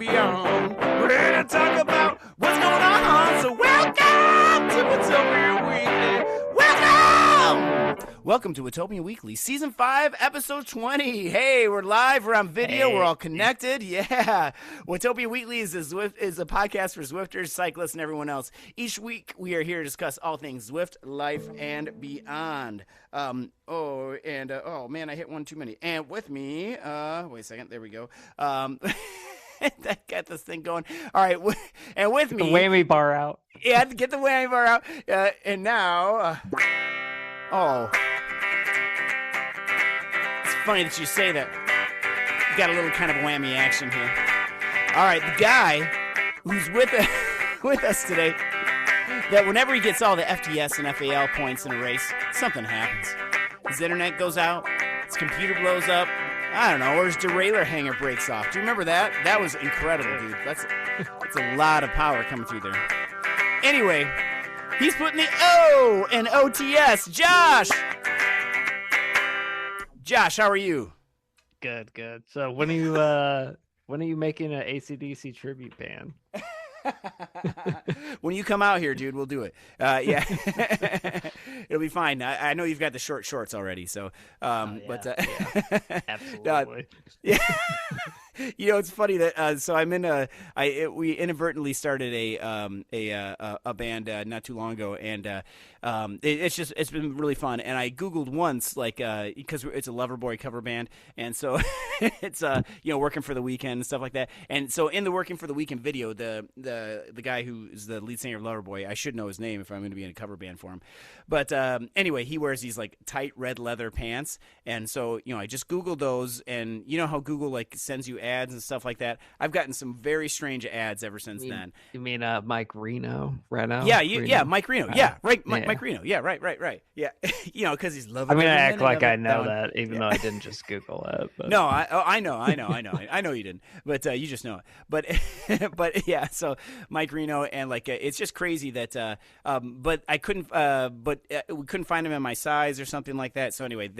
beyond. We're here to talk about what's going on. So welcome to Watopian Weekly. Welcome to Watopian Weekly, Season 5, Episode 20. Hey, we're live, we're on video, We're all connected. Yeah. Watopian Weekly is a podcast for Zwifters, Cyclists, and everyone else. Each week, we are here to discuss all things Zwift, life, and beyond. Oh, man, I hit one too many. And with me, wait a second, there we go. That got this thing going. All right, and with me... The whammy bar out. Yeah, get the whammy bar out. And now... It's funny that you say that. You got a little kind of whammy action here. All right, the guy who's with us today, that whenever he gets all the FTS and FAL points in a race, something happens. His internet goes out, his computer blows up, I don't know, or his derailleur hanger breaks off. Do you remember that? That was incredible, dude. That's a lot of power coming through there. Anyway, he's putting the O in OTS. Josh, how are you? Good. So when are you making an AC/DC tribute band? When you come out here, dude, we'll do it. Yeah, it'll be fine. I know you've got the short shorts already, so yeah. Absolutely. Yeah. You know, it's funny that so I'm in we inadvertently started a band not too long ago, and it's been really fun. And I Googled once, like, because it's a Loverboy cover band, and so it's working for the weekend and stuff like that. And so in the working for the weekend video, the guy who is the lead singer of Loverboy, I should know his name if I'm going to be in a cover band for him. But anyway, he wears these like tight red leather pants, and so I just Googled those, and you know how Google like sends you ads and stuff like that. I've gotten some very strange ads ever since then. You mean Mike Reno? Reno? Yeah, Mike Reno. Yeah, right. Mike Reno. Yeah, right. Yeah, because he's loving. I'm gonna act like I know that, even though I didn't just Google it. But. No, I know you didn't, but you just know it. But yeah, so Mike Reno, and like it's just crazy that. But I couldn't. We couldn't find them in my size or something like that. So anyway,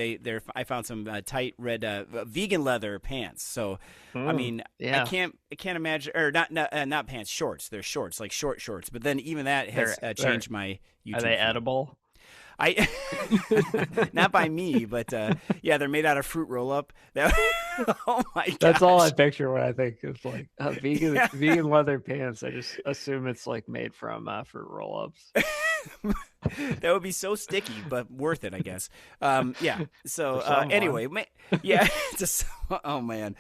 I found some tight red vegan leather pants. So. I mean, yeah. I can't imagine, or not pants, shorts. They're shorts, like short shorts. But then even that has changed my YouTube. Are they edible? Not by me, but yeah, they're made out of fruit roll up. Oh my god, that's all I picture when I think it's like vegan leather pants. I just assume it's like made from fruit roll ups. That would be so sticky, but worth it, I guess. Yeah. So anyway, yeah. Just oh man.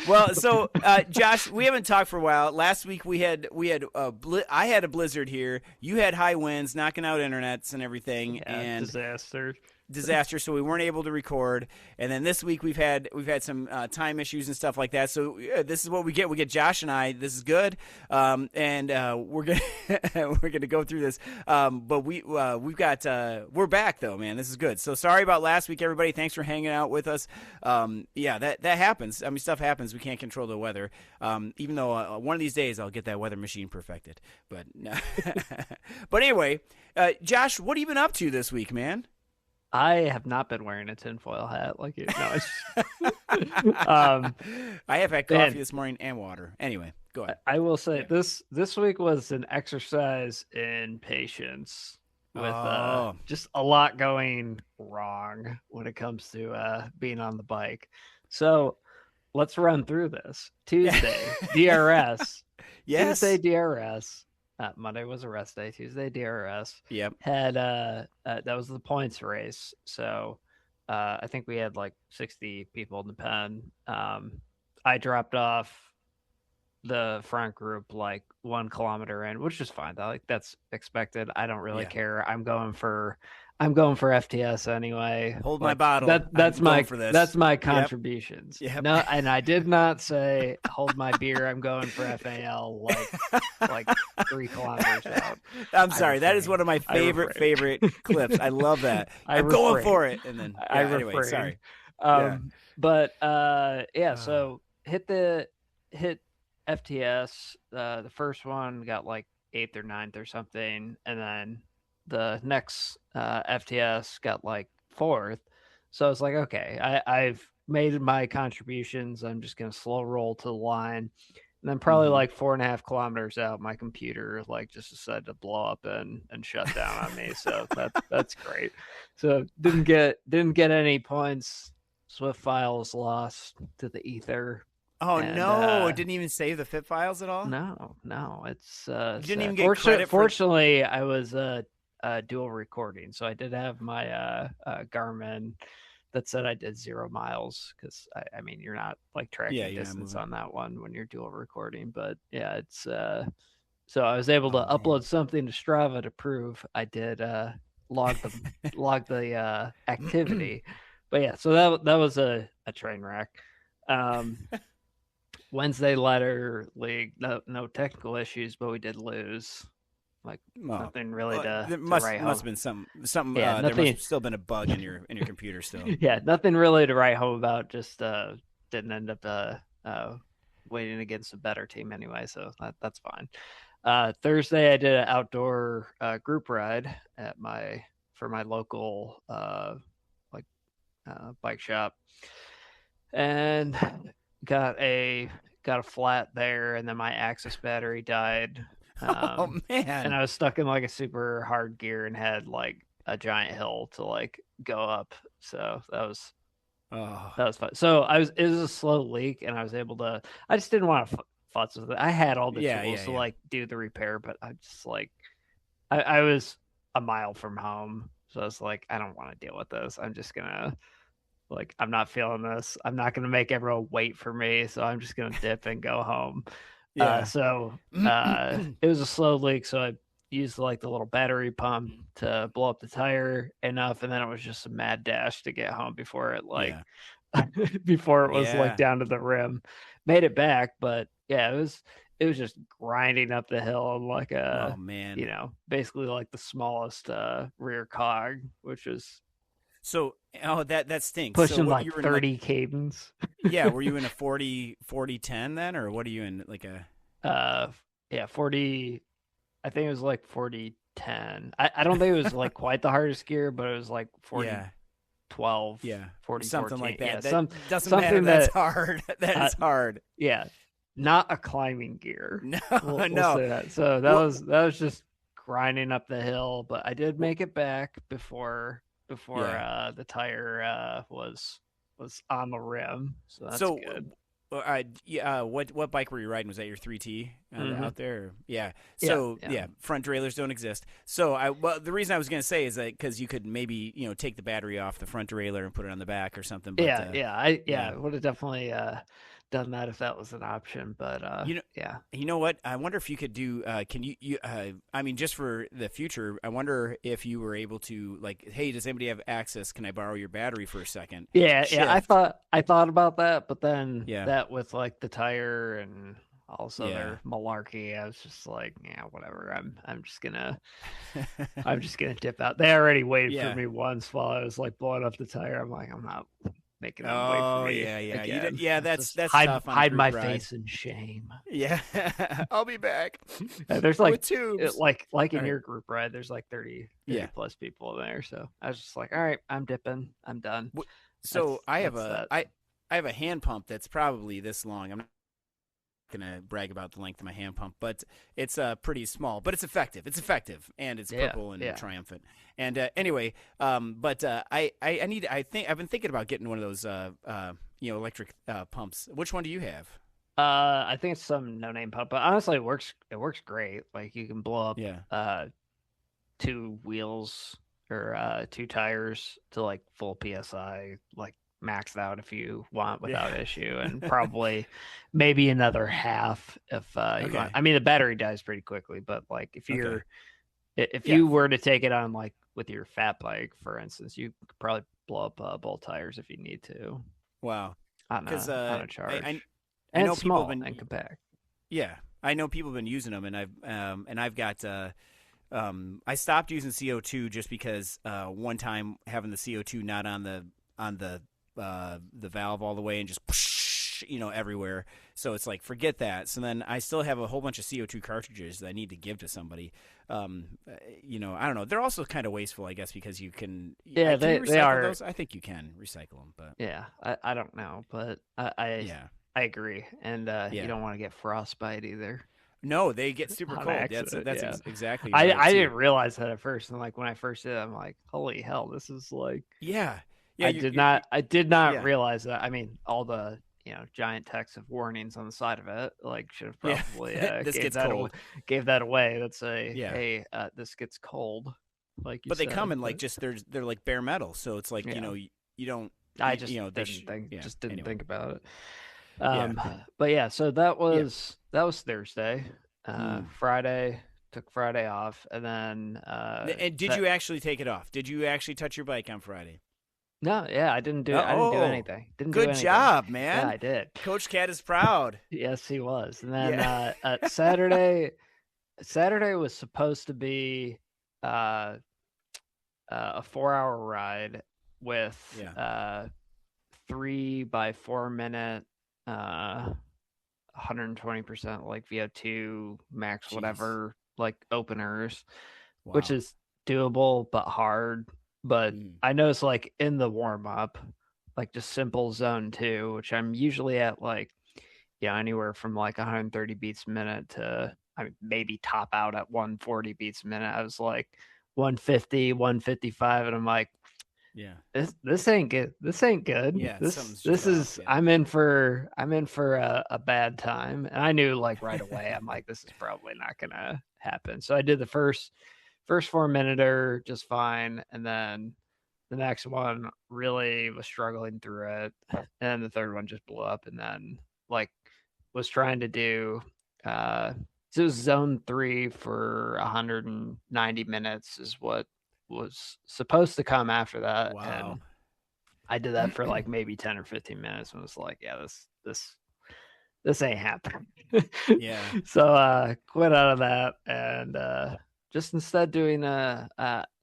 Well, so Josh, we haven't talked for a while. Last week I had a blizzard here. You had high winds, knocking out internets and everything, and disaster. So we weren't able to record. And then this week we've had some time issues and stuff like that. So this is what we get. We get Josh and I. This is good. And we're gonna go through this. But we're back though, man. This is good. So sorry about last week, everybody. Thanks for hanging out with us. Yeah, that happens. I mean, stuff happens. We can't control the weather. Even though one of these days I'll get that weather machine perfected. But but anyway, Josh, what have you been up to this week, man? I have not been wearing a tinfoil hat like you. No, I have had coffee this morning and water. Anyway, go ahead. I will say this week was an exercise in patience with just a lot going wrong when it comes to being on the bike. So let's run through this. Tuesday, DRS. Yes. Tuesday, DRS. Monday was a rest day. Tuesday, DRS. Yep. Had that was the points race. So I think we had like 60 people in the pen. I dropped off the front group like 1 kilometer in, which is fine. That's expected. I don't really care. I'm going for FTS anyway. Hold my bottle. That's my contributions. Yep. No, and I did not say hold my beer. I'm going for FAL like 3 kilometers out. I'm sorry. That is one of my favorite clips. I love that. I'm going for it. And then anyway, sorry. But so hit FTS. The first one got like 8th or 9th or something, and then the next FTS got like 4th. So it's like, okay, I've made my contributions. I'm just going to slow roll to the line. And then probably like 4.5 kilometers out, my computer like just decided to blow up and shut down on me. So that's great. So didn't get any points. Swift files lost to the ether. Oh, and, no! It didn't even save the FIP files at all? No. It's you didn't even get credit fortunately, I was dual recording, so I did have my Garmin that said I did 0 miles, because I mean, you're not like tracking distance on that one when you're dual recording. But yeah, it's so I was able to upload something to Strava to prove I did log the activity. But yeah, so that was a train wreck. Wednesday ladder league, no technical issues, but we did lose. Like nothing really to there must write have been something. Yeah, there must have still been a bug in your computer still. Yeah, nothing really to write home about. Just didn't end up waiting against a better team anyway, so that's fine. Thursday I did an outdoor group ride at my local bike shop, and got a flat there, and then my Axis battery died. Oh man! And I was stuck in like a super hard gear and had like a giant hill to like go up. So that was fun. So it was a slow leak, and I was able to. I just didn't want to futz with it. I had all the tools to like do the repair, but I just like I was a mile from home, so I was like, I don't want to deal with this. I'm just gonna. Like, I'm not feeling this. I'm not going to make everyone wait for me, so I'm just going to dip and go home. Yeah. It was a slow leak, so I used like the little battery pump to blow up the tire enough, and then it was just a mad dash to get home before it before it was like down to the rim. Made it back, but yeah, it was just grinding up the hill and like basically like the smallest rear cog, which was. So, that stinks. Pushing so like 30 cadence. Yeah, were you in a 40-10 then, or what are you in, like a? 40. I think it was like 40-10. I don't think it was like quite the hardest gear, but it was like 40-12. Yeah, 40 something 14. like that. Yeah, that doesn't matter. That's hard. That is hard. Yeah, not a climbing gear. No, we'll say that. So that was just grinding up the hill, but I did make it back before the tire was on the rim, so that's good. What bike were you riding? Was that your 3T out there? Yeah. So front derailleurs don't exist. So the reason I was going to say is that because you could maybe take the battery off the front derailleur and put it on the back or something. But, I would have definitely done that if that was an option, but you know what, I wonder if you could do can you I mean, just for the future, I wonder if you were able to, like, hey, does anybody have access, can I borrow your battery for a second? I thought about that, but then that with like the tire and also their malarkey, I was just like, whatever, I'm just gonna dip out. They already waited for me once while I was like blowing up the tire. I'm like, I'm not making them wait for me. That's hide, tough on hide my ride. face in shame. Yeah. I'll be back. There's like tubes. like in your group ride, there's like 30 plus people in there. So I was just like, all right, I'm dipping. I'm done. So I have a hand pump that's probably this long. I'm not gonna brag about the length of my hand pump, but it's pretty small, but it's effective. And it's purple and triumphant. And anyway, but I've been thinking about getting one of those electric pumps. Which one do you have? I think it's some no-name pump, but honestly it works great. Like, you can blow up 2 wheels or 2 tires to like full PSI, like maxed out if you want without issue, and probably maybe another half if you want. I mean, the battery dies pretty quickly, but like if you were to take it on like with your fat bike, for instance, you could probably blow up both tires if you need to. Wow. On a charge. I and know it's small people and compact. Yeah, I know people have been using them, and I've got I stopped using CO2 just because one time having the CO2 not on the valve all the way and just whoosh, everywhere. So it's like, forget that. So then I still have a whole bunch of CO2 cartridges that I need to give to somebody. I don't know. They're also kind of wasteful, I guess, because you can. Yeah, they are. Those? I think you can recycle them, but I don't know, but I agree, and you don't want to get frostbite either. No, they get super On cold. accident, That's exactly I right. I too. didn't realize that at first, and like when I first did it, I'm like, holy hell, this is like. Yeah, yeah. I did not Yeah, realize that. I mean, all the giant text of warnings on the side of it, like, should have yeah. probably This gave gets that cold. gave that away. That's a Yeah, hey, this gets cold, like you but they said. come in like But just they're like bare metal, so it's like yeah, you don't I just they didn't think yeah. didn't Anyway, think about it. yeah, But yeah, so that yeah. was Thursday. Mm. Friday, took Friday off, and then And did you actually take it off? Did you actually touch your bike on Friday? no, yeah, I didn't do Oh, anything. Didn't do good anything. job, Yeah, man. I did. Coach Cat is proud. Yes, he was. And then Yeah. Saturday was supposed to be a 4-hour ride with Yeah. 3 by 4 minute 120% like VO2 max Jeez. whatever like openers, Wow. which is doable but hard. But I noticed like in the warm up, like just simple zone 2, which I'm usually at like anywhere from like 130 beats a minute to maybe top out at 140 beats a minute. I was like 150, 155, and I'm like, yeah, this ain't good. This ain't good. Yeah, this off, is yeah. I'm in for a bad time. And I knew like right away, I'm like, this is probably not gonna happen. So I did the first 4-minute just fine, and then the next one really was struggling through it, and then the third one just blew up, and then like was trying to do so it was zone 3 for 190 minutes is what was supposed to come after that. Wow. And I did that for like maybe 10 or 15 minutes and was like, yeah, this ain't happening. Yeah. So quit out of that and just instead doing a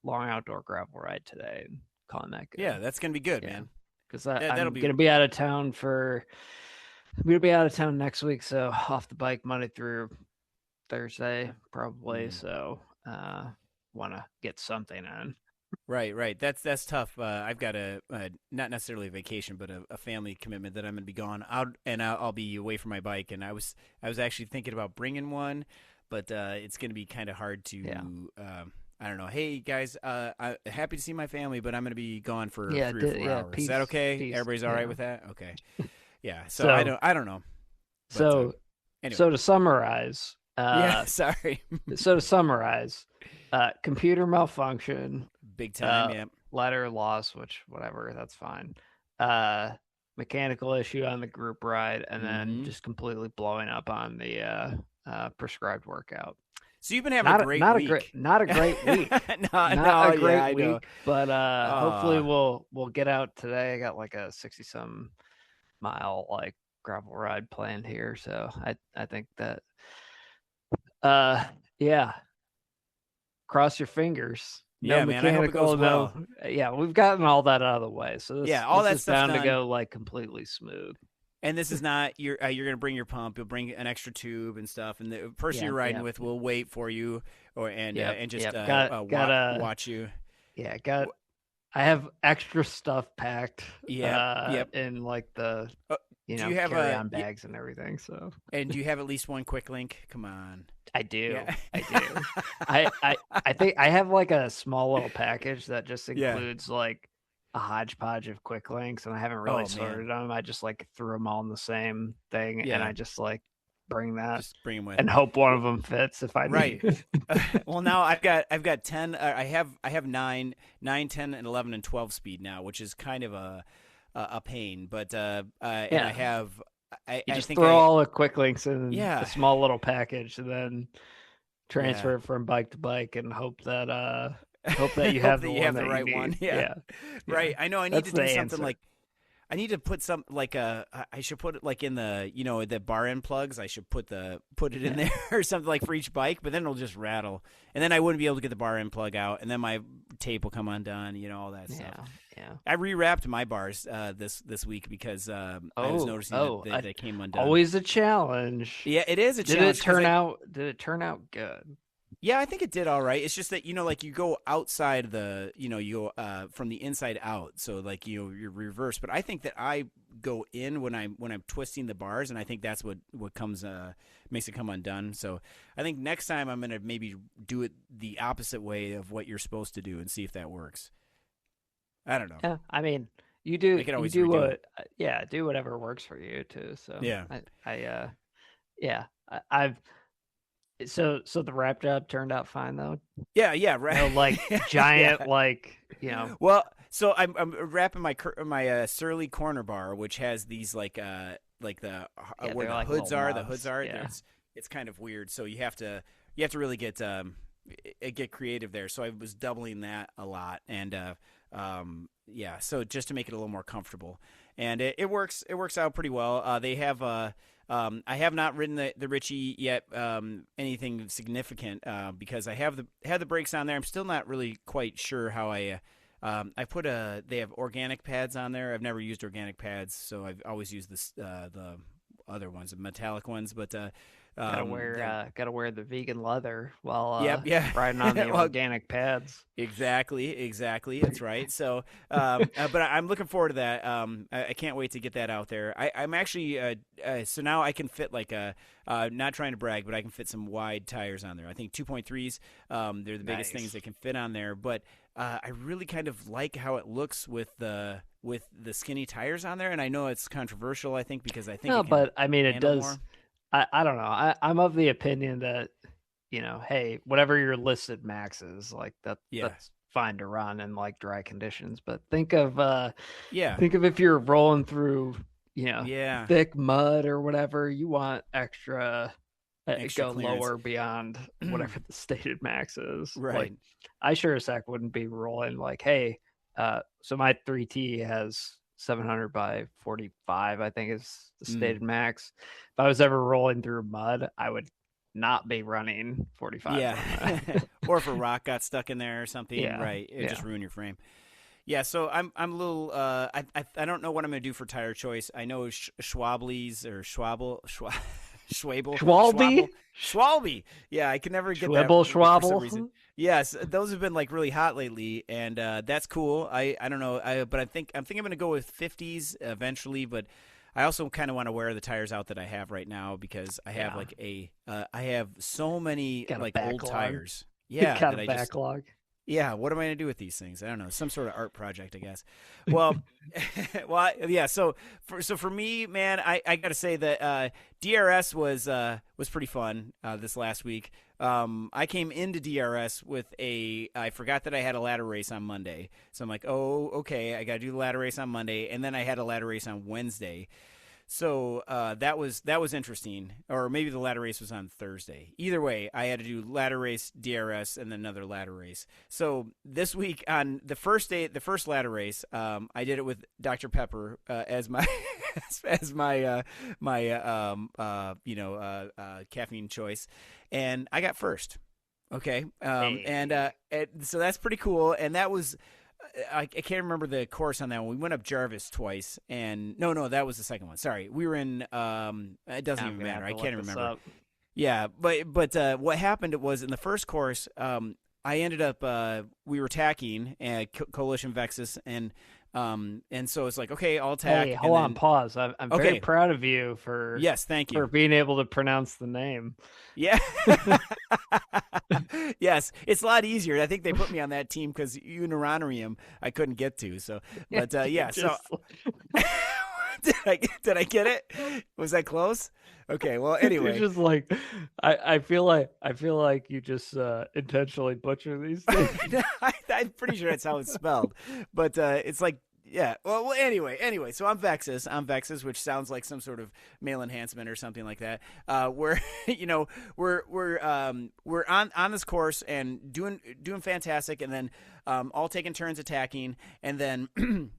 long outdoor gravel ride today and calling that good. Yeah, that's gonna be good, man. Because I'm gonna be out of town next week, so off the bike Monday through Thursday probably. So want to get something in. Right. That's tough. I've got a not necessarily a vacation, but a family commitment that I'm going to be gone out, and I'll be away from my bike. And I was actually thinking about bringing one, but it's going to be kind of hard to. Yeah. I don't know. Hey guys, I'm happy to see my family, but I'm going to be gone for 3 or 4 hours. Peace, Is that okay? Peace. Everybody's all right with that? Okay. Yeah. So I don't know. But, so anyway. So to summarize. Yeah. Sorry. So to summarize, computer malfunction. Big time. Yeah. Ladder loss, which whatever, that's fine. Mechanical issue on the group ride, and then just completely blowing up on the prescribed workout. So you've been having a great week. Not a great week. not a great week. But hopefully we'll get out today. I got like a 60-some mile like gravel ride planned here, so I think that yeah. Cross your fingers. Yeah, man. I hope it goes well. Yeah, we've gotten all that out of the way. So all that is stuff's bound done. to go like completely smooth. And this is not you're going to bring your pump. You'll bring an extra tube and stuff, and the person you're riding with will wait for you, and just watch you. Yeah, I have extra stuff packed. In like the do you have carry-on bags and everything. So. And do you have at least one quick link? Come on. I do. Yeah. I do. I think I have like a small little package that just includes like a hodgepodge of quick links, and I haven't really sorted them. I just like threw them all in the same thing, and I just like bring that, just bring them with, and hope one of them fits if I need. Well, now I've got 10. I have 9, 10, and 11 and 12 speed now, which is kind of a pain, but and I have. You just throw all the quick links in a small little package, and then transfer it from bike to bike, and hope that you have the right one. Yeah. Right. I know. I need to do something like. I need to put some like I should put it like in the the bar end plugs. I should put it in there or something like for each bike, but then it'll just rattle, and then I wouldn't be able to get the bar end plug out, and then my tape will come undone. All that stuff. Yeah. I rewrapped my bars this week because I was noticing that they came undone. Always a challenge. Yeah, it is a challenge. Did it turn out good? Yeah, I think it did all right. It's just that like you go outside the you go from the inside out, so like you're reversed. But I think that I go in when I'm twisting the bars, and I think that's what comes makes it come undone. So I think next time I'm gonna maybe do it the opposite way of what you're supposed to do and see if that works. I don't know. Yeah, I mean, you do redo it. do whatever works for you too. So Yeah. I've so the wrap job turned out fine though. Yeah, right. Like giant, Well, so I'm wrapping my Surly corner bar, which has these like the where the hoods are. The hoods are. Yeah. It's kind of weird. So you have to really get creative there. So I was doubling that a lot, and so just to make it a little more comfortable, and it works out pretty well. They have I have not ridden the Ritchie yet, anything significant, because I have the brakes on there. I'm still not really quite sure how they have organic pads on there. I've never used organic pads, so I've always used the other ones, the metallic ones, but gotta wear the vegan leather while riding on the organic pads. Exactly. That's right. So, but I'm looking forward to that. I can't wait to get that out there. I'm actually so now I can fit not trying to brag, but I can fit some wide tires on there. I think 2.3s. They're the biggest things that can fit on there. But I really kind of like how it looks with the skinny tires on there. And I know it's controversial. I think because it does. More. I don't know. I'm of the opinion that, hey, whatever your listed max is, like that's fine to run in like dry conditions. But think of if you're rolling through, thick mud or whatever, you want extra go clearance. Lower beyond whatever the stated max is. Right. Like, I sure as heck wouldn't be rolling like, hey, so my 3T has 700 by 45, I think is the stated max. If I was ever rolling through mud, I would not be running 45. Yeah. Or if a rock got stuck in there or something, right? It just ruined your frame. Yeah, so I'm a little I don't know what I'm going to do for tire choice. I know Schwalbe. Yeah, I can never get that for some reason. Yes, those have been like really hot lately, and that's cool. I don't know, but I'm thinking I'm going to go with 50s eventually, but I also kind of want to wear the tires out that I have right now because I have I have so many old tires. Yeah, got a backlog. Yeah, what am I going to do with these things? I don't know. Some sort of art project, I guess. Well, So for me, man, I got to say that DRS was pretty fun this last week. I came into DRS with I forgot that I had a ladder race on Monday, so I'm like, oh, okay, I got to do the ladder race on Monday, and then I had a ladder race on Wednesday. So that was interesting, or maybe the ladder race was on Thursday. Either way, I had to do ladder race, DRS, and then another ladder race. So this week on the first day, the first ladder race, I did it with Dr. Pepper as my caffeine choice, and I got first. Okay, and so that's pretty cool, and that was. I can't remember the course on that one. We went up Jarvis twice, and no, that was the second one. Sorry, we were in. It doesn't even matter. I can't remember. Yeah, but what happened was in the first course, I ended up we were tacking at Coalition Vexus, and so it's like, okay, I'll tack. Hey, hold on, pause. I'm very proud of you for thank you for being able to pronounce the name. Yeah. Yes, it's a lot easier. I think they put me on that team because Unaronarium I couldn't get to. So, but yeah. So did I get it? Was that close? Okay. Well, anyway, you're just like I feel like you just intentionally butcher these things. I'm pretty sure that's how it's spelled, but it's like. Yeah. Well. Anyway. So I'm Vexus, which sounds like some sort of male enhancement or something like that. We're we're on this course and doing fantastic, and then all taking turns attacking, and then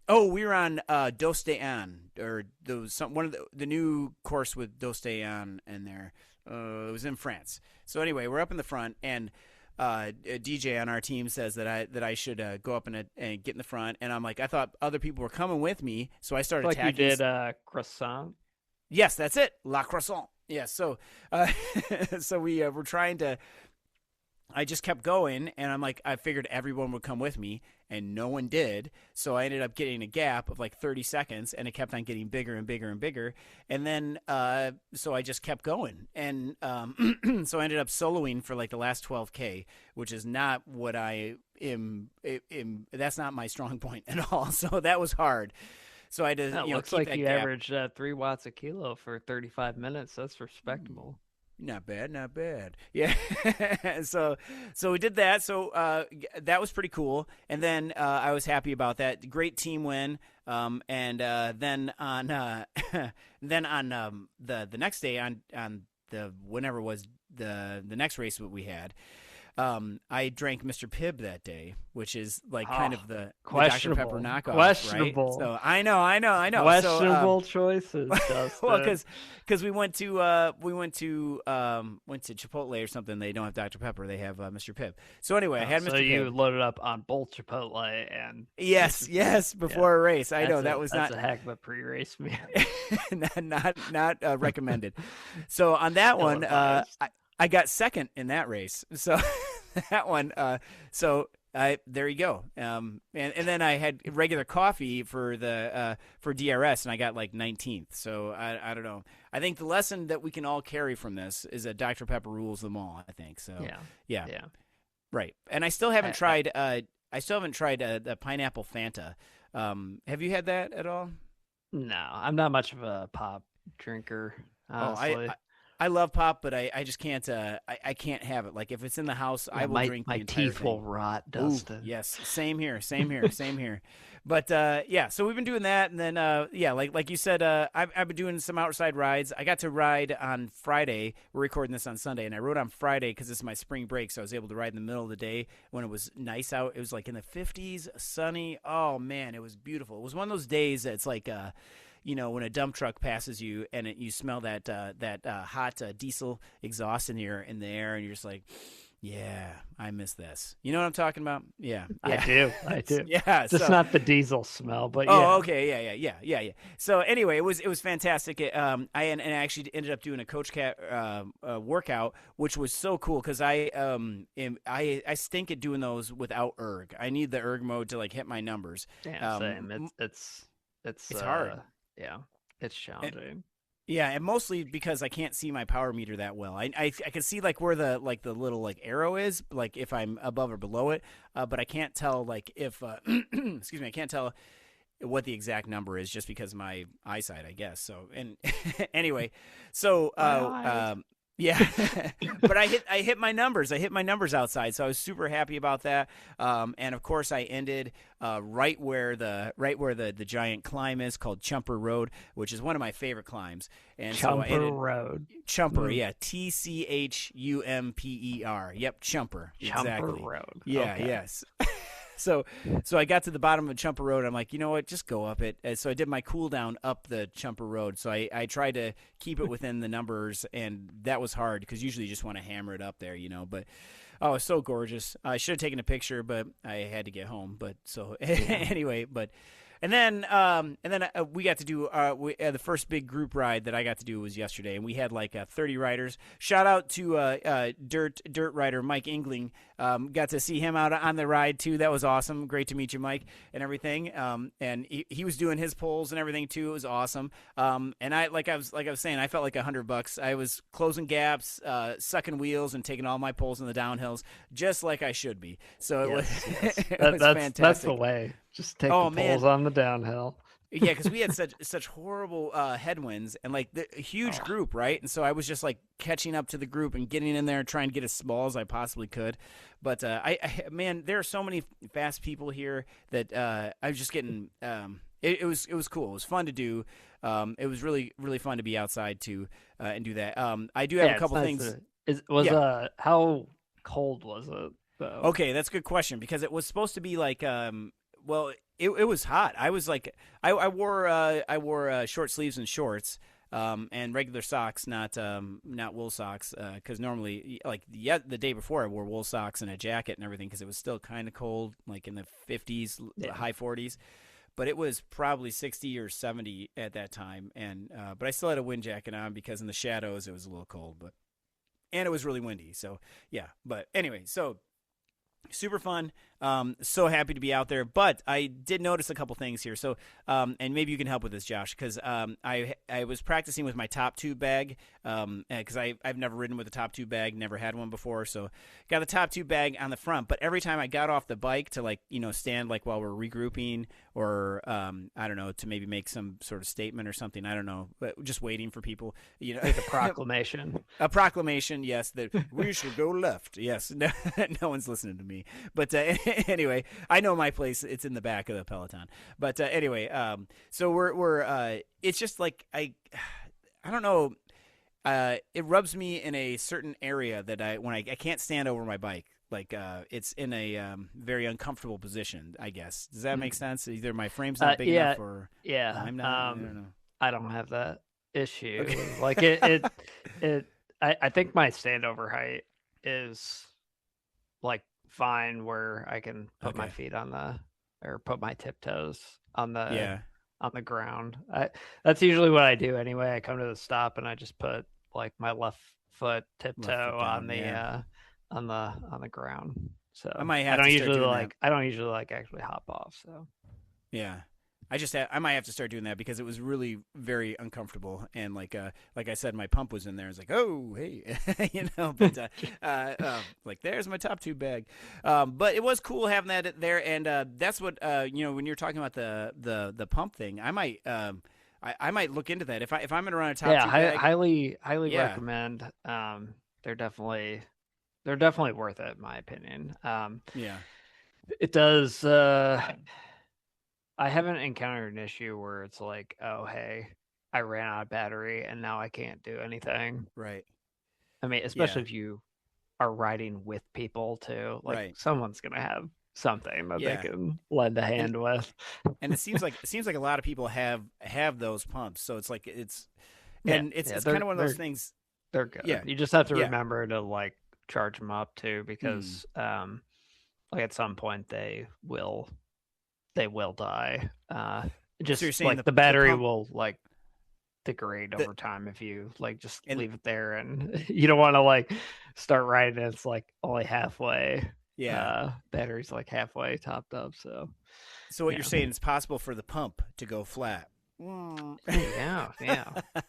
we were on Dos de An, or one of the new course with Dos de An in there. It was in France. So anyway, we're up in the front, and a DJ on our team says that I should go up and get in the front, and I'm like, I thought other people were coming with me, so I started attacking. You did croissant. Yes, that's it, La Croissant. Yeah, so so we were trying to I just kept going, and I'm like, I figured everyone would come with me, and no one did. So I ended up getting a gap of like 30 seconds, and it kept on getting bigger and bigger and bigger. And then, so I just kept going, and so I ended up soloing for like the last 12K, which is not what I am. That's not my strong point at all. So that was hard. So I had to, looks keep like that you gap. averaged 3 watts a kilo for 35 minutes. That's respectable. Not bad, not bad. Yeah. so we did that. So that was pretty cool. And then I was happy about that. Great team win. And then on the next day on the whenever was the next race that we had. I drank Mr. Pibb that day, which is like kind of the Dr. Pepper knockoff, questionable. Right? So I know. Questionable choices, Dustin. Well, because we went to Chipotle or something. They don't have Dr. Pepper. They have Mr. Pibb. So anyway, I had Mr. So Pibb. you loaded up on both Chipotle and yes, before a race. I know that was that's not a heck of a pre-race meal. not recommended. So on that one, I got second in that race. So that one, there you go. And then I had regular coffee for DRS, and I got like 19th. So I don't know. I think the lesson that we can all carry from this is that Dr. Pepper rules them all. I think so. Yeah. Right. And I still haven't tried. The pineapple Fanta. Have you had that at all? No, I'm not much of a pop drinker. Honestly. I love pop, but I just can't. I can't have it. Like if it's in the house, I will drink. My teeth will rot, Dustin. Ooh, yes, same here. But so we've been doing that, and then like you said, I've been doing some outside rides. I got to ride on Friday. We're recording this on Sunday, and I rode on Friday because this is my spring break, so I was able to ride in the middle of the day when it was nice out. It was like in the 50s, sunny. Oh man, it was beautiful. It was one of those days that's like. When a dump truck passes you and you smell that hot diesel exhaust in the air, and you're just like, yeah, I miss this. You know what I'm talking about? Yeah. I do. Yeah. Just not the diesel smell, but yeah. Oh, okay. Yeah. So anyway, it was fantastic. I actually ended up doing a Coach Cat workout, which was so cool because I stink at doing those without erg. I need the erg mode to like hit my numbers. Yeah, same. It's hard. Yeah, it's challenging. And mostly because I can't see my power meter that well. I can see like where the little like arrow is, like if I'm above or below it, but I can't tell like if excuse me, I can't tell what the exact number is just because of my eyesight, I guess. So and anyway, so yeah, but I hit my numbers. I hit my numbers outside, so I was super happy about that. And of course, I ended right where the giant climb is called Chumper Road, which is one of my favorite climbs. And Chumper Road. Chumper, yeah, TCHUMPER. Yep, Chumper. Exactly. Chumper Road. Yeah. Okay. Yes. So I got to the bottom of Chumper Road. I'm like, you know what? Just go up it. So I did my cool down up the Chumper Road. So I tried to keep it within the numbers, and that was hard because usually you just want to hammer it up there, But it's so gorgeous. I should have taken a picture, but I had to get home. But so anyway, And then we got to do the first big group ride that I got to do was yesterday, and we had like 30 riders. Shout out to dirt rider Mike Ingling. Got to see him out on the ride too. That was awesome. Great to meet you, Mike, and everything. And he was doing his pulls and everything too. It was awesome. And I was saying, I felt like $100. I was closing gaps, sucking wheels, and taking all my pulls in the downhills, just like I should be. So it was fantastic. That's the way. Just take the pulls on the downhill. Yeah, because we had such horrible headwinds and like a huge group, right? And so I was just like catching up to the group and getting in there and trying to get as small as I possibly could. But man, there are so many fast people here that I was just getting. It was cool. It was fun to do. It was really really fun to be outside too and do that. I do have a couple things. How cold was it though? Okay, that's a good question because it was supposed to be like. Well, it was hot. I was like, I wore short sleeves and shorts, and regular socks, not wool socks, because normally, like the day before, I wore wool socks and a jacket and everything because it was still kind of cold, like in the 50s, high 40s. But it was probably 60 or 70 at that time, and but I still had a wind jacket on because in the shadows it was a little cold, but. and it was really windy. So yeah, but anyway, so super fun. So happy to be out there. But I did notice a couple things here. So, and maybe you can help with this, Josh, because I was practicing with my top tube bag because I've never ridden with a top tube bag, never had one before. So got the top tube bag on the front. But every time I got off the bike to stand while we're regrouping or I don't know, to maybe make some sort of statement or something. I don't know, but just waiting for people, like a proclamation. A proclamation, yes, that we should go left. Yes, no one's listening to me. But anyway, I know my place. It's in the back of the Peloton. But anyway, so we're it's just like I don't know. It rubs me in a certain area that I can't stand over my bike. Like it's in a very uncomfortable position, I guess. Does that make sense? Either my frame's not big enough or I'm not. I don't know. I don't have that issue. Okay. Like I think my standover height is like fine where I can put my feet or put my tiptoes on the ground. That's usually what I do anyway. I come to the stop and I just put like my left foot tiptoe on the ground. So I don't usually actually hop off. So yeah. I might have to start doing that because it was really very uncomfortable, and like I said, my pump was in there. It's like, oh hey, but like there's my top tube bag. But it was cool having that there, and that's what when you're talking about the pump thing, I might I might look into that if I'm going to run a top tube bag. highly recommend. They're definitely worth it in my opinion. It does. I haven't encountered an issue where it's like, oh, hey, I ran out of battery and now I can't do anything. Right. I mean, especially if you are riding with people too. Like someone's going to have something that they can lend a hand with. And it seems like a lot of people have those pumps. So it's like it's kind of one of those things. They're good. Yeah. You just have to remember to like charge them up too, because like at some point they will die. Just so like the battery will like degrade over time if you like just leave it there, and you don't want to like start riding and it's like only halfway. Battery's like halfway topped up. So what you're saying, it's possible for the pump to go flat. Yeah.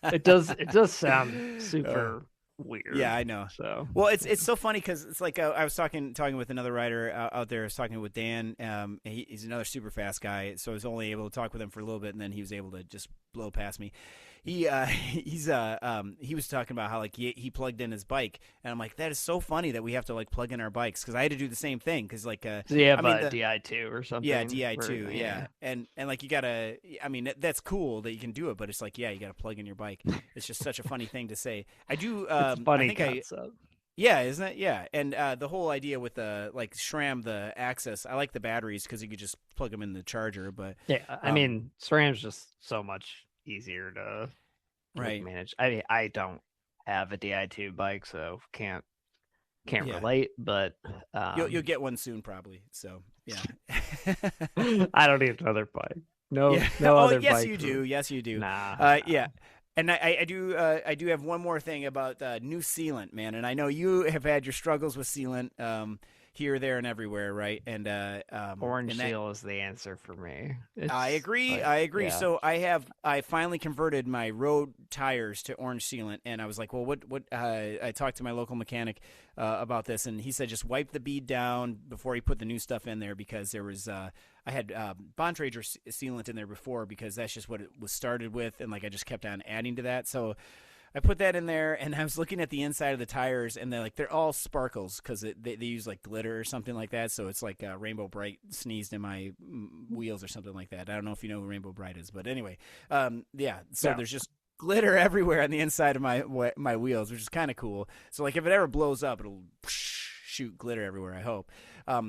It does sound super weird. Yeah, I know. So well, it's so funny because it's like I was talking with another rider out there. I was talking with Dan. He's another super fast guy, so I was only able to talk with him for a little bit, and then he was able to just blow past me. He was talking about how like he plugged in his bike, and I'm like, that is so funny that we have to like plug in our bikes, because I had to do the same thing because like so you have DI2 or something. Yeah, DI2. Yeah. And like you gotta. I mean, that's cool that you can do it, but it's like you gotta plug in your bike. It's just such a funny thing to say. I do. It's funny concept. Yeah, isn't it? Yeah, and the whole idea with the like SRAM, the access, I like the batteries because you could just plug them in the charger. But yeah, I mean, SRAM's just so much easier to manage. I mean, I don't have a Di2 bike, so can't relate. But you'll get one soon, probably. So yeah, I don't need another bike. No other bike. Yes, you do. Yes, you do. Nah. Yeah. And I do have one more thing about new sealant, man. And I know you have had your struggles with sealant here, there, and everywhere, right? And orange seal is the answer for me. I agree. Yeah. So I finally converted my road tires to orange sealant, and I was like, well, what? I talked to my local mechanic about this, and he said just wipe the bead down before he put the new stuff in there, because there was I had Bontrager sealant in there before, because that's just what it was started with, and like I just kept on adding to that. So I put that in there, and I was looking at the inside of the tires, and they're all sparkles because they use like glitter or something like that. So it's like Rainbow Bright sneezed in my wheels or something like that. I don't know if you know who Rainbow Bright is, but anyway, there's just glitter everywhere on the inside of my wheels, which is kind of cool. So like if it ever blows up, it'll shoot glitter everywhere, I hope.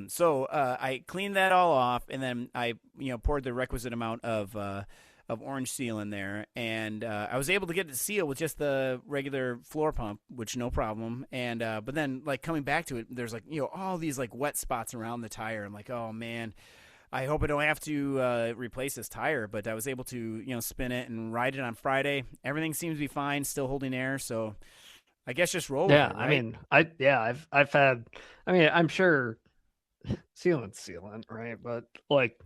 So I cleaned that all off, and then I poured the requisite amount of orange seal in there, and I was able to get it to seal with just the regular floor pump, which no problem. And but then like coming back to it, there's like all these like wet spots around the tire. I'm like, oh man, I hope I don't have to replace this tire. But I was able to spin it and ride it on Friday. Everything seems to be fine, still holding air. So I guess just roll with Yeah, it, right? I mean, I've had, I mean, I'm sure sealant, right? But like,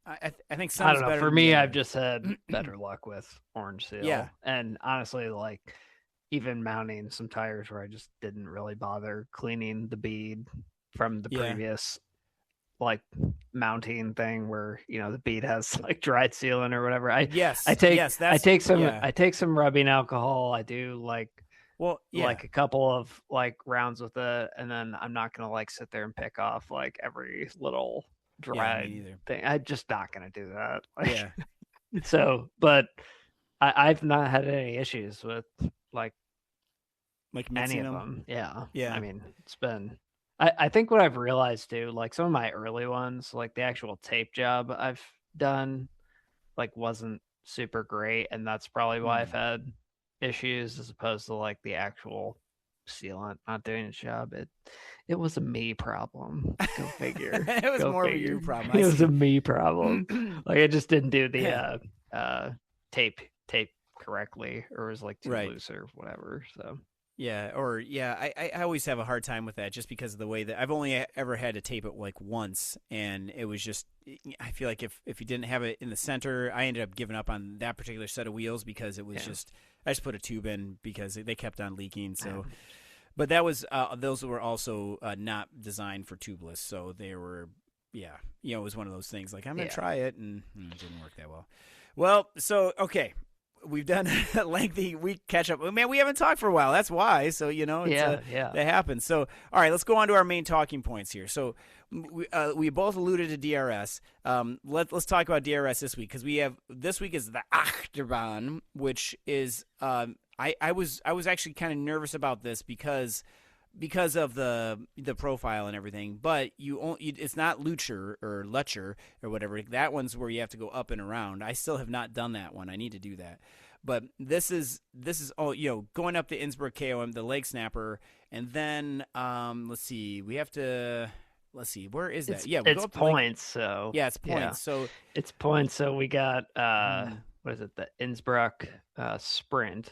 I think I some's don't know. better For than the me, I've other. just had better luck with orange Yeah, seal, and honestly, like even mounting some tires where I just didn't really bother cleaning the bead from the yeah. previous like mounting thing where the bead has like dried sealant or whatever. I Yes, take yes, that's yeah. I take some rubbing alcohol. I do Well, yeah, like a couple of like rounds with it, and then I'm not gonna like sit there and pick off like every little yeah. Me dried neither. thing. I'm just not gonna do that. Like Yeah, so, but I've not had any issues with like like any mixing of them. them. Yeah, I Yeah. mean it's been. I think what I've realized too, like some of my early ones, like the actual tape job I've done, like wasn't super great, and that's probably why I've Hmm. had issues as opposed to like the actual sealant not doing its job. It was a me problem. Go figure. It was Go more of a figure. you problem. I It was a see. me problem. Like I just didn't do the uh tape correctly, or it was like too Right. loose or whatever. So Yeah, or yeah, I always have a hard time with that just because of the way that I've only ever had to tape it like once, and it was just I feel like if you didn't have it in the center, I ended up giving up on that particular set of wheels because it was yeah. just I just put a tube in because they kept on leaking. So, but that was those were also not designed for tubeless, so they were yeah, it was one of those things like I'm gonna Yeah. try it, and it didn't work that well. Well, so okay, we've done a lengthy week catch up. Man, we haven't talked for a while. That's why. So it's Yeah. that happens. So all right, let's go on to our main talking points here. So we both alluded to DRS. Let's talk about DRS this week because this week is the Achterbahn, which is I was actually kind of nervous about this because of the profile and everything, but it's not Lutcher or whatever. That one's where you have to go up and around. I still have not done that one. I need to do that. But this is going up the Innsbruck KOM, the leg snapper, and then let's see, where is that? Yeah, we go It's up the leg. points, so Yeah, it's points. yeah. So It's points, so we got what is it, the Innsbruck sprint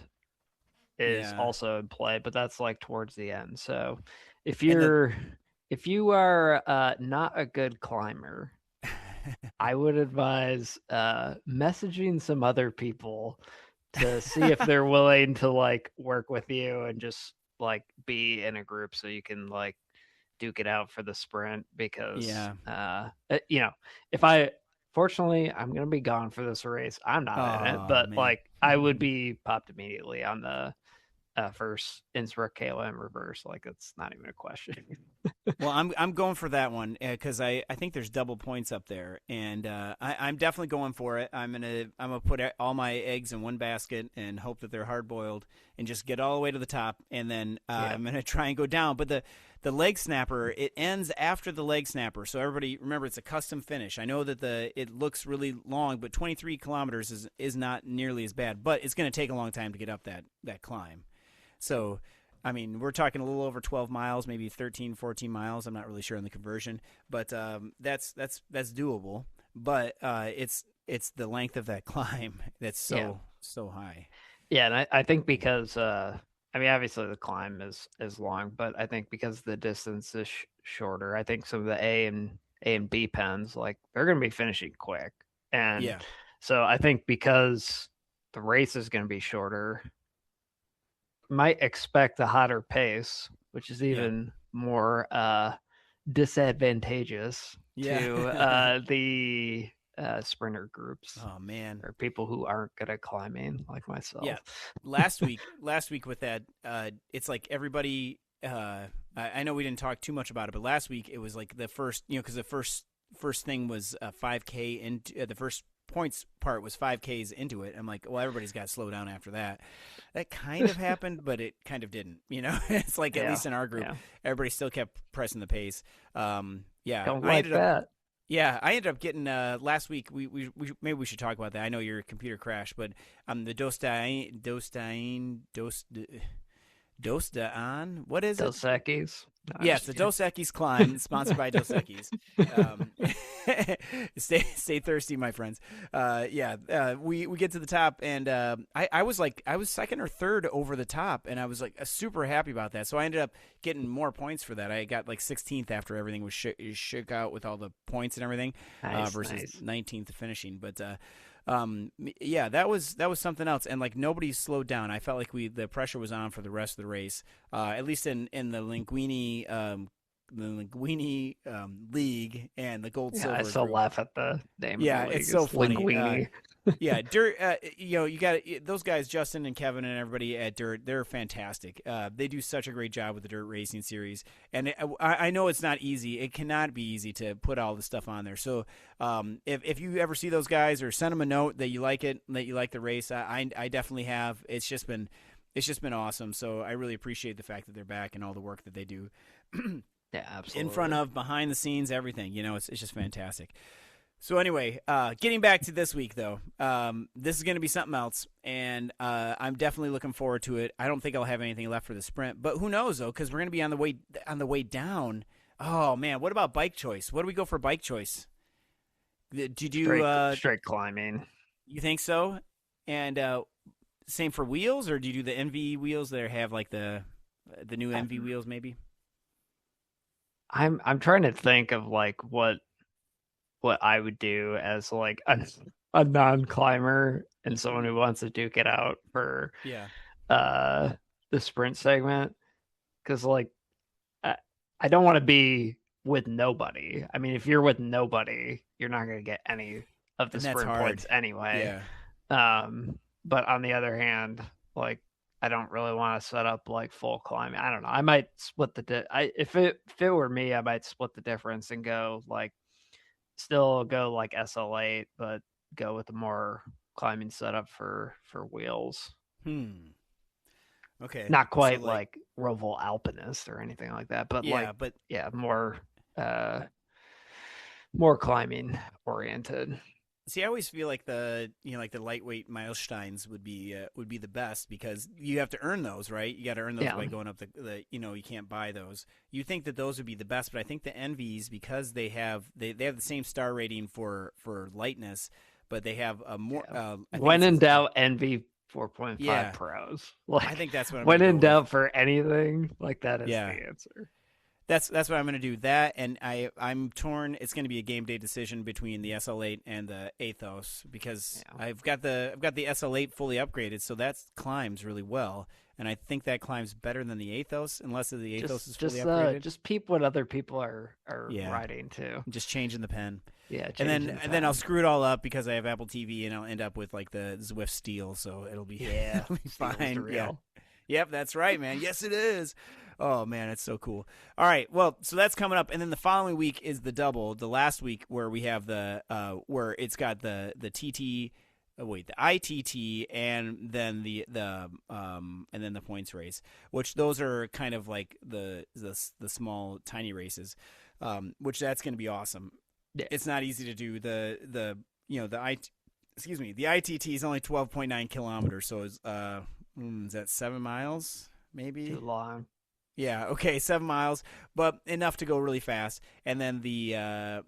is yeah, also in play, but that's like towards the end. So if and the you are not a good climber, I would advise messaging some other people to see if they're willing to like work with you and just like be in a group so you can like duke it out for the sprint because yeah. if I fortunately I'm gonna be gone for this race. I'm not in it, Oh but man. like I would be popped immediately on the first Innsbruck KOM reverse. Like it's not even a question. Well, I'm going for that one because I think there's double points up there, and I'm definitely going for it. I'm gonna put all my eggs in one basket and hope that they're hard boiled and just get all the way to the top, and then I'm gonna try and go down. But the leg snapper, it ends after the leg snapper, so everybody remember it's a custom finish. I know that it looks really long, but 23 kilometers is not nearly as bad, but it's gonna take a long time to get up that climb. So, I mean, we're talking a little over 12 miles, maybe 13, 14 miles. I'm not really sure on the conversion, but that's doable. But it's the length of that climb that's so high. Yeah, and I think because I mean obviously the climb is long, but I think because the distance is shorter, I think some of the A and B pens like they're going to be finishing quick, and Yeah. so I think because the race is going to be shorter, might expect a hotter pace, which is Yeah. even more disadvantageous Yeah. to the sprinter groups Oh man. or people who aren't good at climbing like myself. Yeah. Last week with that, it's like everybody. I know we didn't talk too much about it, but last week it was like the first, because the first thing was 5K, and the first points part was 5Ks into it. I'm like, well, everybody's got to slow down after that. That kind of happened, but it kind of didn't. It's like at least in our group, everybody still kept pressing the pace. Yeah, Don't like that. Yeah, I ended up getting last week. We maybe we should talk about that. I know your computer crashed, but the Dos Da'an. What is it? Dos Equis. Yes, the Dos Equis climb, sponsored by Dos Equis. Stay thirsty, my friends. We get to the top, and I was second or third over the top, and I was like super happy about that. So I ended up getting more points for that. I got like 16th after everything was shook out with all the points and everything, versus 19th finishing. But that was something else, and like nobody slowed down. I felt like the pressure was on for the rest of the race, at least in the Linguini. The Linguini League and the Gold Silver. I still laugh at the name. Yeah, of the league. it's so funny. Linguini. Dirt. You got those guys, Justin and Kevin and everybody at Dirt. They're fantastic. They do such a great job with the Dirt Racing series, and I know it's not easy. It cannot be easy to put all this stuff on there. So, if you ever see those guys, or send them a note that you like it, that you like the race, I definitely have. It's just been awesome. So I really appreciate the fact that they're back and all the work that they do. Yeah, absolutely. In front of, behind the scenes, everything. It's just fantastic. So anyway, getting back to this week, though, this is going to be something else, and I'm definitely looking forward to it. I don't think I'll have anything left for the sprint, but who knows, though, because we're going to be on the way down. Oh, man, what about bike choice? What do we go for bike choice? Did you do straight climbing? You think so? And same for wheels, or do you do the NV wheels that have like the new NV wheels, maybe? I'm trying to think of like what I would do as like a non-climber and someone who wants to duke it out for the sprint segment, because like I don't want to be with nobody. I mean, if you're with nobody, you're not going to get any of the sprint points anyway. But on the other hand, like, I don't really want to set up like full climbing. I don't know. I might split if it were me, I might split the difference and go like still go like SL8, but go with a more climbing setup for wheels. Okay. Not quite so like Roval Alpinist or anything like that, but more climbing oriented. See, I always feel like the lightweight Milesteins would be the best, because you have to earn those, right? You got to earn those by going up the you can't buy those. You think that those would be the best, but I think the NVs, because they have the same star rating for lightness, but they have a more. When in doubt, NV 4.5 Pros. Like, I think that's what. When in doubt for anything, like that is the answer. That's what I'm going to do. That, and I'm torn. It's going to be a game day decision between the SL8 and the Athos, because I've got the SL8 fully upgraded, so that climbs really well, and I think that climbs better than the Athos, unless the Athos is fully upgraded. Just peep what other people are riding too. Just changing the pen. Yeah, and then I'll screw it all up because I have Apple TV, and I'll end up with like the Zwift Steel, so it'll be it'll be fine. Yeah. Yep, that's right, man. Yes, it is. Oh, man, it's so cool. All right, well, so that's coming up, and then the following week is the double, the last week where we have the where it's got the TT, the ITT, and then the points race, which those are kind of like the small tiny races, which that's going to be awesome. Yeah. It's not easy to do the ITT is only 12.9 kilometers, so is that 7 miles maybe? Too long. Yeah, okay, 7 miles, but enough to go really fast. And then the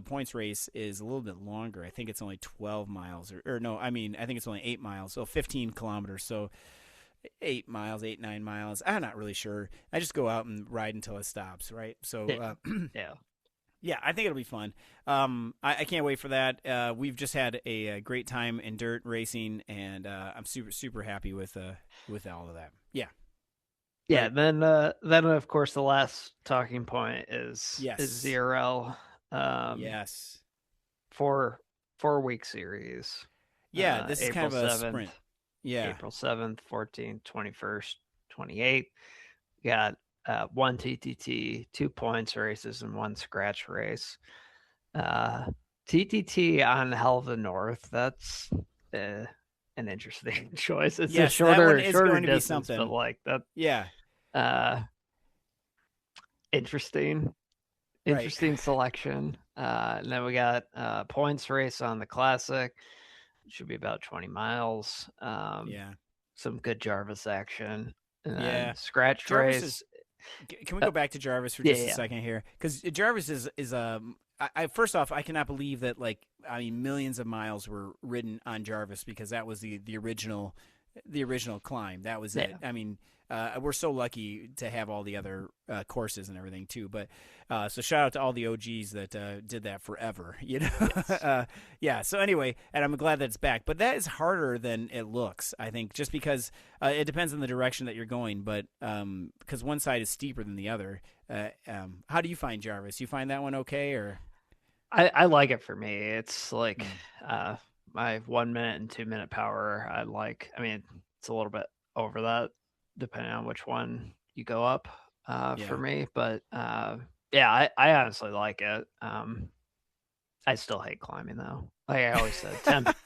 points race is a little bit longer. I think it's only 12 miles, or no, I think it's only 8 miles, so 15 kilometers. So 8 miles, 9 miles. I'm not really sure. I just go out and ride until it stops, right? So yeah, I think it'll be fun. I can't wait for that. We've just had a great time in dirt racing, and I'm super, super happy with all of that. Yeah. Yeah, then of course the last talking point is ZRL. Yes. 4-week series. Yeah, this is April kind of a 7th, sprint. Yeah. April 7th, 14th, 21st, 28th. We got 1 TTT, 2 points races, and 1 scratch race. TTT on Hell of the North. That's an interesting choice. It's a shorter going to distance, be something. But like that. Yeah. Interesting selection. And then we got points race on the classic. It should be about 20 miles. Some good Jarvis action. And then scratch Jarvis race. Can we go back to Jarvis for just a second here? Because Jarvis is I first off, I cannot believe that millions of miles were ridden on Jarvis, because that was the original climb. That was it. I mean, we're so lucky to have all the other courses and everything too. But so shout out to all the OGs that did that forever. Yes. Yeah. So anyway, and I'm glad that it's back. But that is harder than it looks, I think, just because it depends on the direction that you're going. But because one side is steeper than the other. How do you find Jarvis? You find that one okay, or? I like it for me. It's like my 1 minute and 2 minute power. I mean, it's a little bit over that depending on which one you go up for me. But I honestly like it. I still hate climbing though. Like I always said,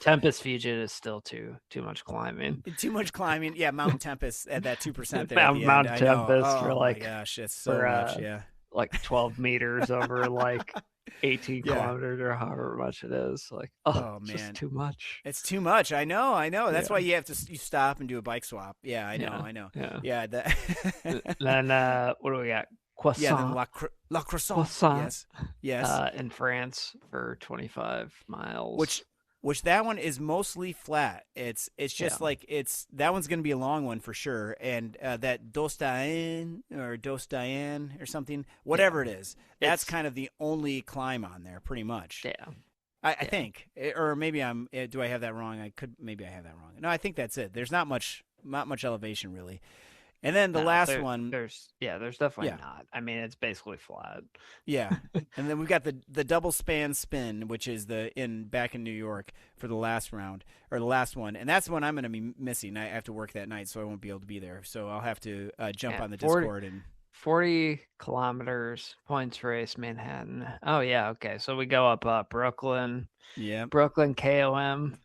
Tempest Fugit is still too much climbing. Too much climbing. Yeah, Mountain Tempest at that 2% there. Mountain Tempest for like, my gosh, it's so much. Yeah, like 12 meters over like 18 kilometers or however much it is. Like, oh man, just too much. It's too much. I know. That's why you stop and do a bike swap. Yeah, I know. Yeah. Then what do we got? Croissant. Yeah, then La Croissant. Yes. In France for 25 miles. Which that one is mostly flat. It's just that one's going to be a long one for sure. And that Dostien or something, whatever it is, that's kind of the only climb on there, pretty much. Yeah. I think, or maybe do I have that wrong? Maybe I have that wrong. No, I think that's it. There's not much elevation really. And then the last one, there's definitely not. I mean, it's basically flat. Yeah, and then we've got the double span spin, which is back in New York for the last round or the last one, and that's the one I'm going to be missing. I have to work that night, so I won't be able to be there. So I'll have to jump on the Discord and 40 kilometers points race Manhattan. Oh yeah, okay. So we go up Brooklyn. Yeah, Brooklyn KOM.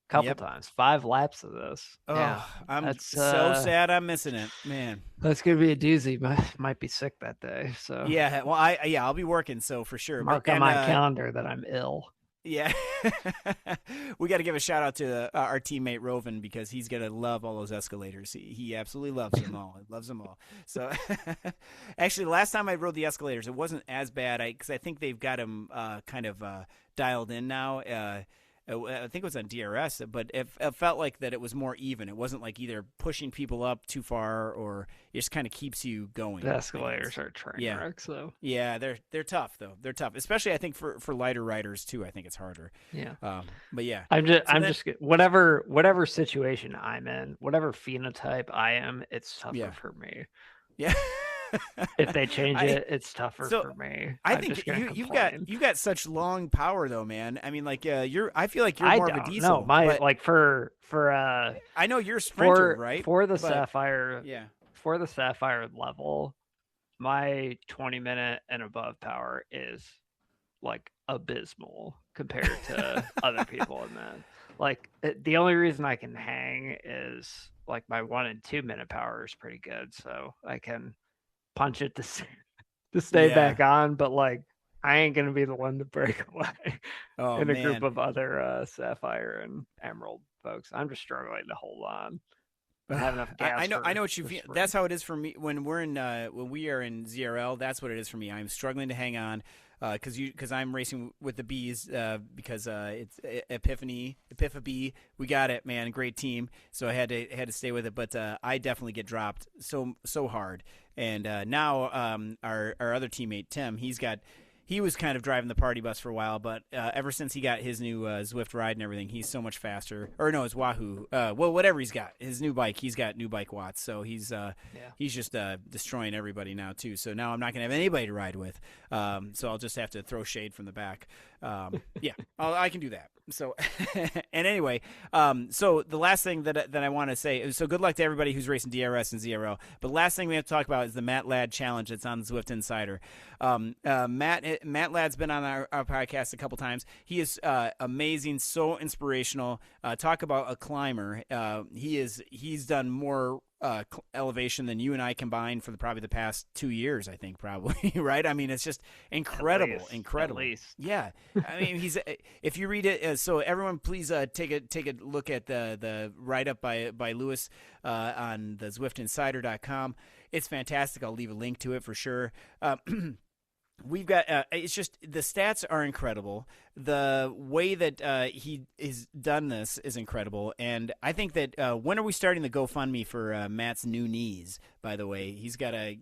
Couple times, 5 laps of this. Oh, I'm so sad I'm missing it, man. That's gonna be a doozy. Might be sick that day. So yeah, well, I'll be working, so for sure. Mark on my calendar that I'm ill. Yeah, we got to give a shout out to our teammate Roven, because he's gonna love all those escalators. He absolutely loves them all. He loves them all. So actually, the last time I rode the escalators, it wasn't as bad. Because I think they've got them kind of dialed in now. I think it was on DRS, but it felt like that it was more even. It wasn't like either pushing people up too far, or it just kind of keeps you going. The escalators are train wrecks, though. Yeah, they're tough though. They're tough, especially I think for lighter riders too. I think it's harder. Yeah. But yeah, I'm just whatever situation I'm in, whatever phenotype I am, it's tougher for me. Yeah. If they change it's tougher for me. I think you've got such long power though, man. I mean, like I feel like you're more of a diesel. No, like for I know you're a sprinter, right? For the Sapphire, for the Sapphire level, my 20-minute and above power is like abysmal compared to other people in that. Like the only reason I can hang is like my 1 and 2 minute power is pretty good, so I can punch it to stay back on, but like I ain't gonna be the one to break away in a group of other Sapphire and Emerald folks. I'm just struggling to hold on. I have enough gas. I know what you feel. That's how it is for me when we are in ZRL. That's what it is for me. I'm struggling to hang on because I'm racing with the bees because it's Epiphany we got it, man. Great team. So I had to stay with it, but I definitely get dropped so hard. And now our other teammate Tim, he was kind of driving the party bus for a while, but ever since he got his new Zwift ride and everything, he's so much faster. Or no, his Wahoo. Well, whatever he's got, his new bike, he's got new bike watts, so he's just destroying everybody now too. So now I'm not gonna have anybody to ride with. So I'll just have to throw shade from the back. I can do that. So, and anyway, so the last thing that I want to say is, so good luck to everybody who's racing DRS and ZRL. But last thing we have to talk about is the Matt Ladd challenge that's on the Zwift Insider. Matt Ladd's been on our podcast a couple times. He is amazing, so inspirational. Talk about a climber. He's done more elevation than you and I combined for probably the past 2 years, I think, probably. Right? I mean, it's just incredible. At least. Yeah. I mean, if you read it, so everyone please take a look at the write-up by Lewis on the ZwiftInsider.com. It's fantastic. I'll leave a link to it for sure. we've got it's just the stats are incredible. The way that he has done this is incredible, and I think that when are we starting the GoFundMe for Matt's new knees? By the way, he's got to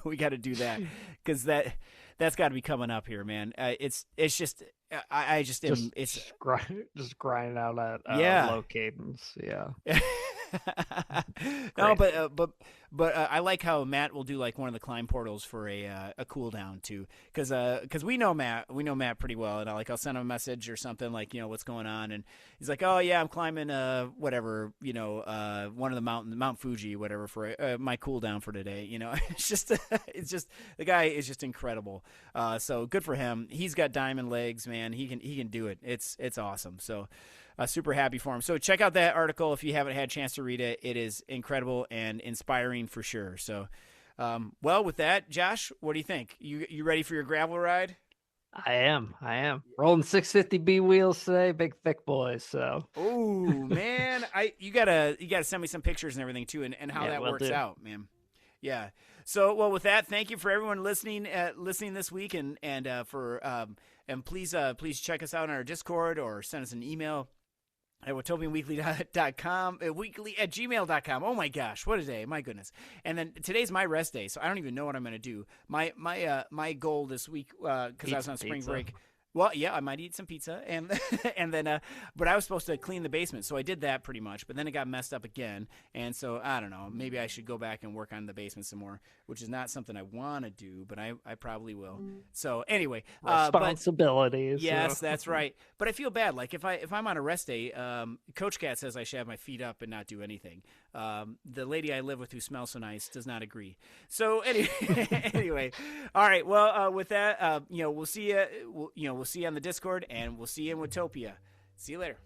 we got to do that because that's got to be coming up here, man. It's just I just am, it's just grinding out at low cadence, yeah. No, but I like how Matt will do like one of the climb portals for a cool down too, because we know Matt pretty well, and I'll send him a message or something like, what's going on, and he's like, oh yeah, I'm climbing whatever, one of the Mount Fuji whatever for my cool down for today. It's just the guy is just incredible. So good for him. He's got diamond legs, man. He can do it. It's awesome. So. Super happy for him. So check out that article if you haven't had a chance to read it. It is incredible and inspiring for sure. So, well, with that, Josh, what do you think? You ready for your gravel ride? I am. Rolling 650B wheels today, big thick boys. So. Oh man, you gotta send me some pictures and everything too, and how that works out, man. Yeah. So, well, with that, thank you for everyone listening this week, and please check us out on our Discord or send us an email at WatopianWeekly.com, weekly@gmail.com. Oh my gosh, what a day! My goodness. And then today's my rest day, so I don't even know what I'm going to do. My goal this week, because I was on spring break. Well, yeah, I might eat some pizza, and then, but I was supposed to clean the basement, so I did that pretty much. But then it got messed up again, and so I don't know. Maybe I should go back and work on the basement some more, which is not something I want to do, but I probably will. So anyway, responsibilities. Yes, that's right. But I feel bad. Like if I'm on a rest day, Coach Cat says I should have my feet up and not do anything. The lady I live with who smells so nice does not agree. So anyway, all right. Well, with that, we'll see you. We'll see you on the Discord, and we'll see you in Watopia. See you later.